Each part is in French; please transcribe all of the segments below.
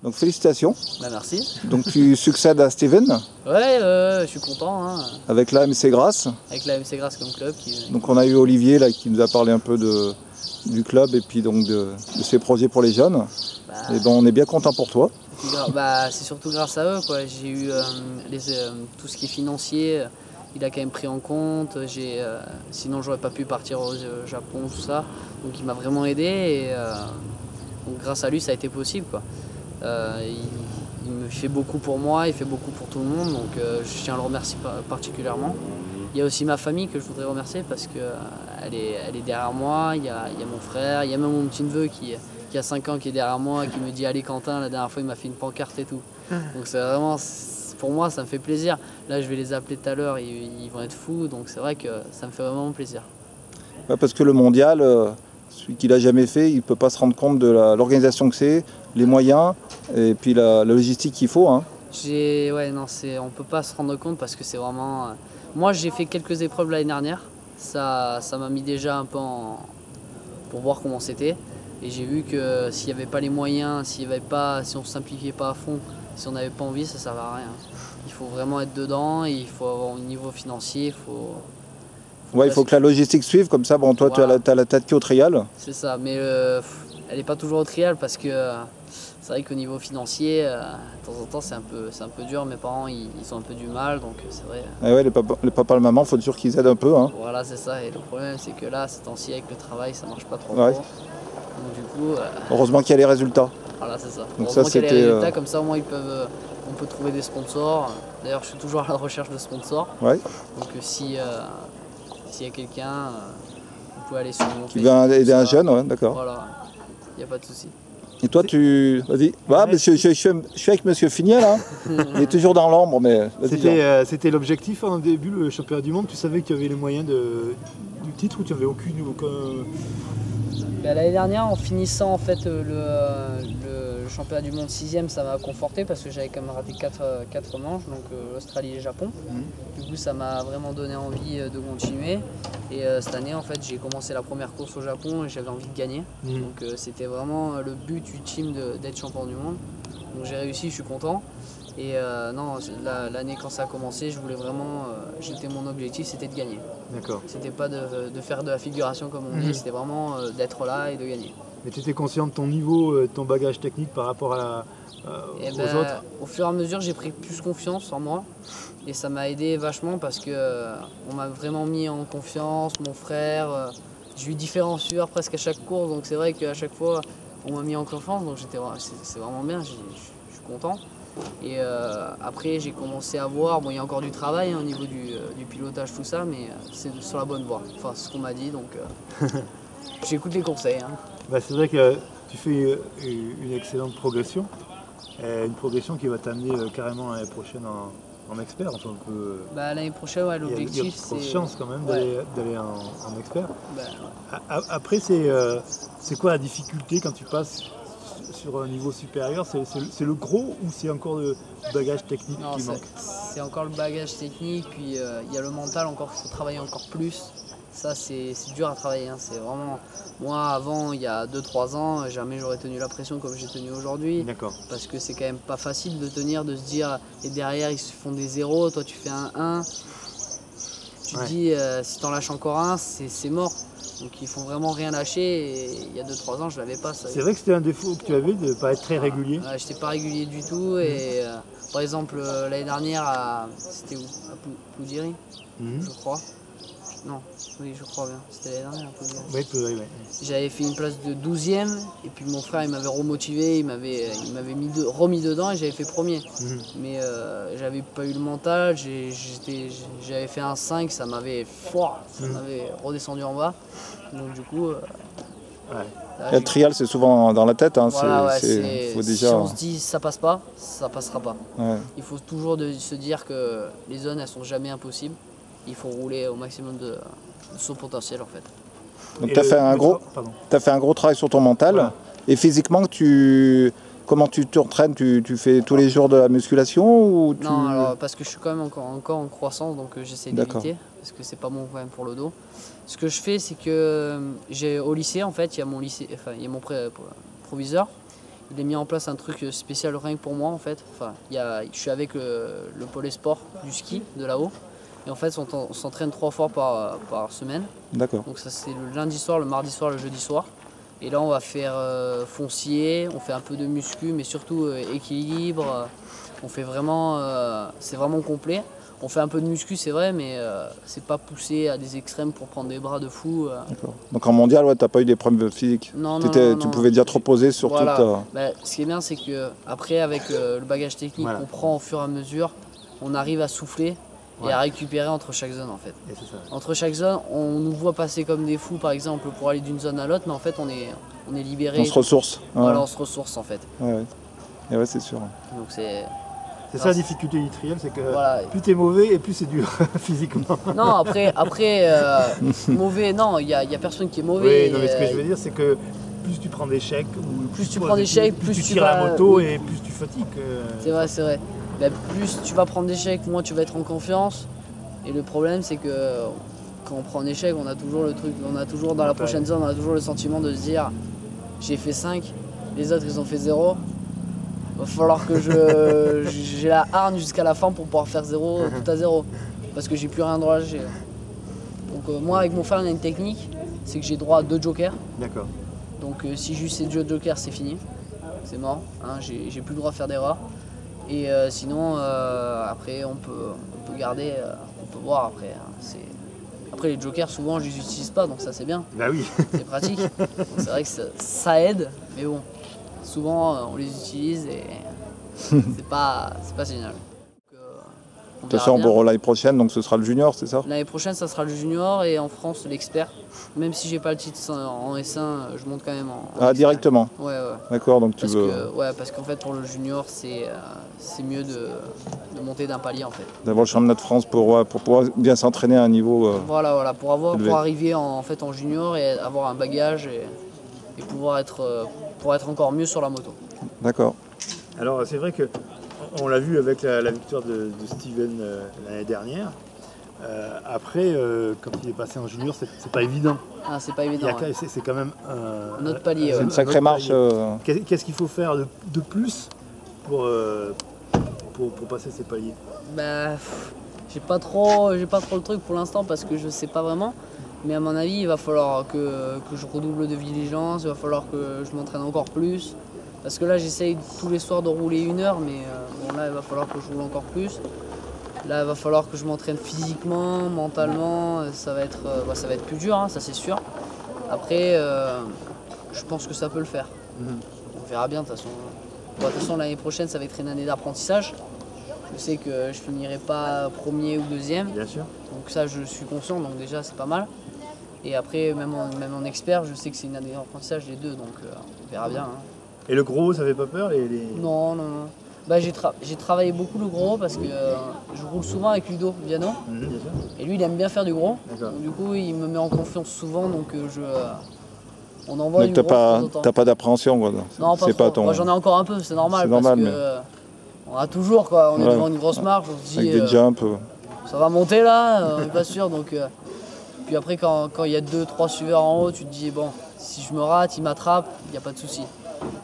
Donc félicitations. Bah merci. Donc tu succèdes à Steven. Ouais, je suis content. Hein. Avec la MC Grasse. Avec la MC Grasse comme club. Donc on a eu Olivier là qui nous a parlé un peu du club et puis donc de ses projets pour les jeunes. Et ben on est bien content pour toi. C'est surtout grâce à eux quoi. J'ai eu tout ce qui est financier. Il a quand même pris en compte. Sinon j'aurais pas pu partir au Japon tout ça. Donc il m'a vraiment aidé et donc grâce à lui ça a été possible quoi. Il me fait beaucoup pour moi, il fait beaucoup pour tout le monde, donc je tiens à le remercier particulièrement. Il y a aussi ma famille que je voudrais remercier parce qu'elle est derrière moi, il y a mon frère, il y a même mon petit neveu qui a 5 ans qui est derrière moi, qui me dit allez Quentin, la dernière fois il m'a fait une pancarte et tout. Donc c'est vraiment, pour moi ça me fait plaisir. Là je vais les appeler tout à l'heure, ils vont être fous, donc c'est vrai que ça me fait vraiment plaisir. Ouais, parce que le mondial, celui qui l'a jamais fait, il ne peut pas se rendre compte de l'organisation que c'est, les moyens et puis la logistique qu'il faut. Hein. Ouais, non, on ne peut pas se rendre compte parce que c'est vraiment... Moi j'ai fait quelques épreuves l'année dernière, ça m'a mis déjà un peu pour voir comment c'était. Et j'ai vu que s'il n'y avait pas les moyens, si on ne simplifiait pas à fond, si on n'avait pas envie, ça ne servait à rien. Il faut vraiment être dedans, et il faut avoir un niveau financier, il faut que la logistique suive, comme ça, bon, toi voilà. Tu as la tête qui est au trial. C'est ça, mais elle n'est pas toujours au trial parce que c'est vrai qu'au niveau financier, de temps en temps c'est un peu dur. Mes parents ils ont un peu du mal, donc c'est vrai. Ouais, les papas et les mamans, il faut toujours qu'ils aident un peu. Hein. Voilà, c'est ça, et le problème c'est que là, ces temps-ci avec le travail, ça marche pas trop. Ouais. Donc du coup... Heureusement qu'il y a les résultats. Voilà, c'est ça. Donc heureusement qu'il y a les résultats, comme ça au moins on peut trouver des sponsors. D'ailleurs, je suis toujours à la recherche de sponsors. Ouais. Donc s'il y a quelqu'un, vous pouvez aller sur mon qui veut aider un jeune, ouais, d'accord. Voilà, il n'y a pas de souci. Et toi, vas-y. Bah, monsieur, je suis avec monsieur Fignel, là. Il est toujours dans l'ombre, mais... C'était l'objectif au début, le championnat du monde. Tu savais que tu avais les moyens du titre ou tu n'avais aucun... L'année dernière, en finissant en fait, le championnat du monde 6e, ça m'a conforté parce que j'avais quand même raté 4 manches, donc l'Australie et le Japon. Du coup, ça m'a vraiment donné envie de continuer. Et cette année, en fait, j'ai commencé la première course au Japon et j'avais envie de gagner. Donc c'était vraiment le but ultime d'être champion du monde. Donc j'ai réussi, je suis content. Et non, l'année quand ça a commencé, je voulais vraiment, mon objectif c'était de gagner. D'accord. C'était pas de faire de la figuration comme on dit, c'était vraiment d'être là et de gagner. Mais tu étais conscient de ton niveau, de ton bagage technique par rapport aux autres? Au fur et à mesure, j'ai pris plus confiance en moi. Et ça m'a aidé vachement parce qu'on m'a vraiment mis en confiance, mon frère. J'ai eu différents sueurs presque à chaque course, donc c'est vrai qu'à chaque fois, on m'a mis en confiance, donc c'est vraiment bien, je suis content. Et après, j'ai commencé à voir, il y a encore du travail au niveau du pilotage, tout ça, mais c'est sur la bonne voie. Enfin, c'est ce qu'on m'a dit, donc j'écoute les conseils. Hein. Bah, c'est vrai que tu fais une excellente progression, une progression qui va t'amener carrément l'année prochaine en expert. Enfin, l'année prochaine, ouais, l'objectif c'est... Il y a de chance quand même d'aller en expert. Après, c'est quoi la difficulté quand tu passes sur un niveau supérieur? C'est le gros ou c'est encore le bagage technique qui manque? C'est encore le bagage technique, puis il y a le mental encore, il faut travailler encore plus. Ça c'est dur à travailler, hein. C'est vraiment... Moi avant, il y a 2-3 ans, jamais j'aurais tenu la pression comme j'ai tenu aujourd'hui. D'accord. Parce que c'est quand même pas facile de tenir, de se dire, et derrière ils se font des 0, toi tu fais un 1. Tu te dis, si t'en lâches encore un, c'est mort. Donc il faut vraiment rien lâcher, et il y a 2-3 ans je l'avais pas. C'est vrai que c'était un défaut que tu avais de ne pas être très régulier. J'étais pas régulier du tout, et Par exemple, l'année dernière, c'était où? À Ploudiri, je crois. Non, oui, je crois bien. C'était l'année dernière à Ploudiri. Oui, oui. J'avais fait une place de 12e, et puis mon frère il m'avait remotivé, il m'avait remis dedans et j'avais fait premier. Mais j'avais pas eu le mental, j'avais fait un 5, ça m'avait redescendu en bas. Donc du coup... Le trial, c'est souvent dans la tête. Hein. Voilà, faut déjà... Si on se dit ça passe pas, ça passera pas. Ouais. Il faut toujours se dire que les zones elles sont jamais impossibles. Il faut rouler au maximum de son potentiel en fait. Donc tu as fait un gros travail sur ton mental. Voilà. Et physiquement, comment tu t'entraînes? Tu fais tous les jours de la musculation ou tu... Non, alors, parce que je suis quand même encore en croissance, donc j'essaie d'éviter, parce que c'est pas bon quand même pour le dos. Ce que je fais, c'est que au lycée, en fait, il y a mon proviseur. Il a mis en place un truc spécial rien que pour moi, en fait. Enfin, je suis avec le pôle sport du ski de là-haut. Et en fait, on s'entraîne 3 fois par semaine. D'accord. Donc ça, c'est le lundi soir, le mardi soir, le jeudi soir. Et là, on va faire foncier, on fait un peu de muscu, mais surtout équilibre. On fait vraiment, c'est vraiment complet. On fait un peu de muscu, c'est vrai, mais c'est pas poussé à des extrêmes pour prendre des bras de fou. D'accord. Donc en mondial, ouais, t'as pas eu des problèmes physiques? Non, tu pouvais déjà te reposer sur toute... Ce qui est bien, c'est qu'après, avec le bagage technique qu'on prend au fur et à mesure, on arrive à souffler et à récupérer entre chaque zone en fait. Entre chaque zone, on nous voit passer comme des fous par exemple pour aller d'une zone à l'autre, mais en fait on est libéré. On se ressource. Voilà, on se ressource en fait. Et ouais, c'est sûr. Donc c'est ça la difficulté du trial, c'est que plus t'es mauvais et plus c'est dur physiquement. Non, après mauvais, non, il y a personne qui est mauvais. Oui, non, mais ce que je veux dire, c'est que plus tu prends d'échecs, plus tu tires la moto et plus tu fatigues. C'est vrai. Plus tu vas prendre d'échecs, moins tu vas être en confiance. Et le problème, c'est que quand on prend un échec, on a toujours le truc, dans la prochaine zone, on a toujours le sentiment de se dire j'ai fait 5, les autres ils ont fait 0. Va falloir que j'ai la hargne jusqu'à la fin pour pouvoir faire 0, tout à 0. Parce que j'ai plus rien droit à lâcher. Donc moi avec mon frère, on a une technique, c'est que j'ai droit à 2 jokers. D'accord. Donc si j'ai eu ces 2 jokers, c'est fini. C'est mort. Hein, j'ai plus le droit de faire d'erreur. Et sinon, après, on peut garder, on peut voir après. Hein, après, les jokers, souvent, je les utilise pas, donc ça, c'est bien. Bah oui. C'est pratique. C'est vrai que ça aide, mais bon, souvent, on les utilise et c'est pas génial. De toute façon, l'année prochaine, donc ce sera le junior, c'est ça? L'année prochaine, ça sera le junior et en France, l'expert. Même si j'ai pas le titre en S1, je monte quand même en directement? Ouais. D'accord, donc tu veux... parce qu'en fait, pour le junior, c'est mieux de monter d'un palier, en fait. D'avoir le championnat de France pour pouvoir bien s'entraîner à un niveau... Voilà, pour arriver en junior et avoir un bagage et pouvoir être encore mieux sur la moto. D'accord. Alors, c'est vrai que on l'a vu avec la victoire de Steven l'année dernière. Après, quand il est passé en junior, c'est pas évident. Ah, c'est pas évident. C'est quand même un autre palier. C'est une sacrée marche. Qu'est-ce qu'il faut faire de plus pour passer ces paliers? J'ai pas trop le truc pour l'instant parce que je sais pas vraiment. Mais à mon avis, il va falloir que je redouble de vigilance, il va falloir que je m'entraîne encore plus. Parce que là, j'essaye tous les soirs de rouler 1 heure, mais là, il va falloir que je roule encore plus. Là, il va falloir que je m'entraîne physiquement, mentalement. Ça va être plus dur, hein, ça c'est sûr. Après, je pense que ça peut le faire. On verra bien de toute façon. De toute façon, l'année prochaine, ça va être une année d'apprentissage. Je sais que je finirai pas premier ou deuxième. Bien sûr. Donc ça, je suis conscient, donc déjà, c'est pas mal. Et après, même en expert, je sais que c'est une année d'apprentissage les deux, donc on verra bien. Hein. Et le gros, ça fait pas peur Non. J'ai travaillé beaucoup le gros parce que je roule souvent avec Ludo Viano. Et lui, il aime bien faire du gros. Donc, du coup, il me met en confiance souvent, donc on envoie du gros. T'as pas d'appréhension, quoi. Non, pas trop. Moi, j'en ai encore un peu, c'est normal. Parce que on a toujours, quoi. On est devant une grosse marche, on se dit. Avec des jumps. Ça va monter là, on n'est pas sûr. Donc, puis après, quand il y a 2-3 suiveurs en haut, tu te dis, bon, si je me rate, il m'attrape, il n'y a pas de souci.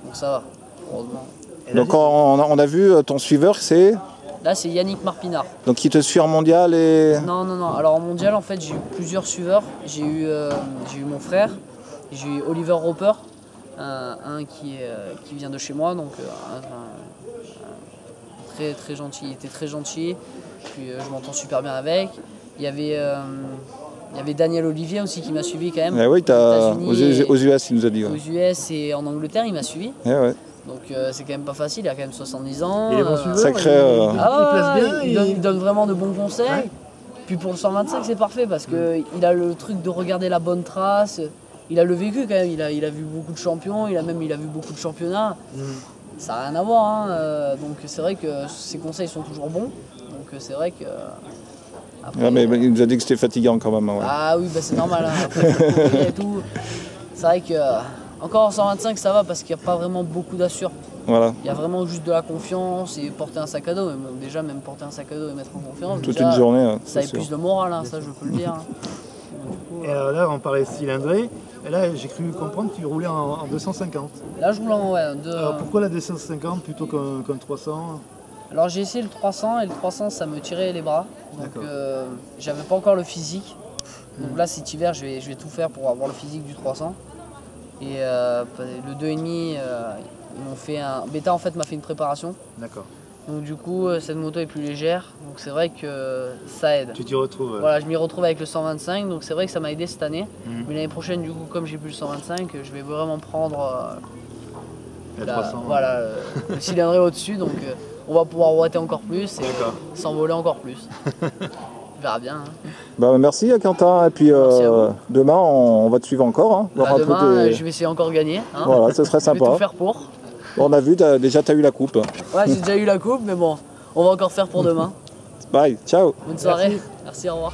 Donc ça va, heureusement. Donc on a vu ton suiveur, c'est? Là, c'est Yannick Marpinard. Donc il te suit en mondial et... Non. Alors en mondial, en fait, j'ai eu plusieurs suiveurs. J'ai eu mon frère, j'ai eu Oliver Roper, un qui vient de chez moi, donc un très gentil. Il était très gentil. Puis je m'entends super bien avec. Il y avait Daniel Olivier aussi qui m'a suivi quand même. Eh oui, aux US, il nous a dit. Ouais. Aux US et en Angleterre, il m'a suivi. Eh ouais. Donc c'est quand même pas facile, il a quand même 70 ans. Il est bon suiveur, sacré, il place bien. Il donne vraiment de bons conseils. Ouais. Puis pour le 125, c'est parfait parce qu'il a le truc de regarder la bonne trace. Il a le vécu quand même, il a vu beaucoup de champions, il a vu beaucoup de championnats. Ça n'a rien à voir. Hein. Donc c'est vrai que ses conseils sont toujours bons. Donc c'est vrai que... Après, ouais, mais il nous a dit que c'était fatigant quand même. Ouais. Ah oui, bah c'est normal. Hein. Après, faut courir et tout. C'est vrai que... Encore en 125, ça va parce qu'il n'y a pas vraiment beaucoup d'assure. Voilà. Il y a vraiment juste de la confiance et porter un sac à dos. Mais bon, déjà, même porter un sac à dos et mettre en confiance, toute déjà, une journée, ça épuise le moral, hein, ça je peux le dire. Hein. Coup, et alors là, on parlait cylindré. Et là, j'ai cru comprendre que tu roulais en 250. Là, je roule en Alors pourquoi la 250 plutôt qu'un 300? Alors j'ai essayé le 300 et le 300 ça me tirait les bras. Donc j'avais pas encore le physique. Donc là cet hiver je vais tout faire pour avoir le physique du 300. Et le 2,5 ils m'ont fait un... Beta en fait m'a fait une préparation. D'accord. Donc du coup cette moto est plus légère. Donc c'est vrai que ça aide. Tu t'y retrouves. Voilà, je m'y retrouve avec le 125. Donc c'est vrai que ça m'a aidé cette année. Mais l'année prochaine du coup comme j'ai plus le 125, je vais vraiment prendre la 300. Voilà, le cylindré au-dessus. Donc on va pouvoir router encore plus et s'envoler encore plus. On verra bien. Hein. Bah, merci Quentin. Et puis demain, on va te suivre encore. Hein, demain, je vais essayer encore de gagner. Hein. Voilà, ce serait sympa. Je vais tout faire pour. On a vu, déjà tu as eu la coupe. Ouais, j'ai déjà eu la coupe, mais bon, on va encore faire pour demain. Bye, ciao. Bonne soirée. Merci au revoir.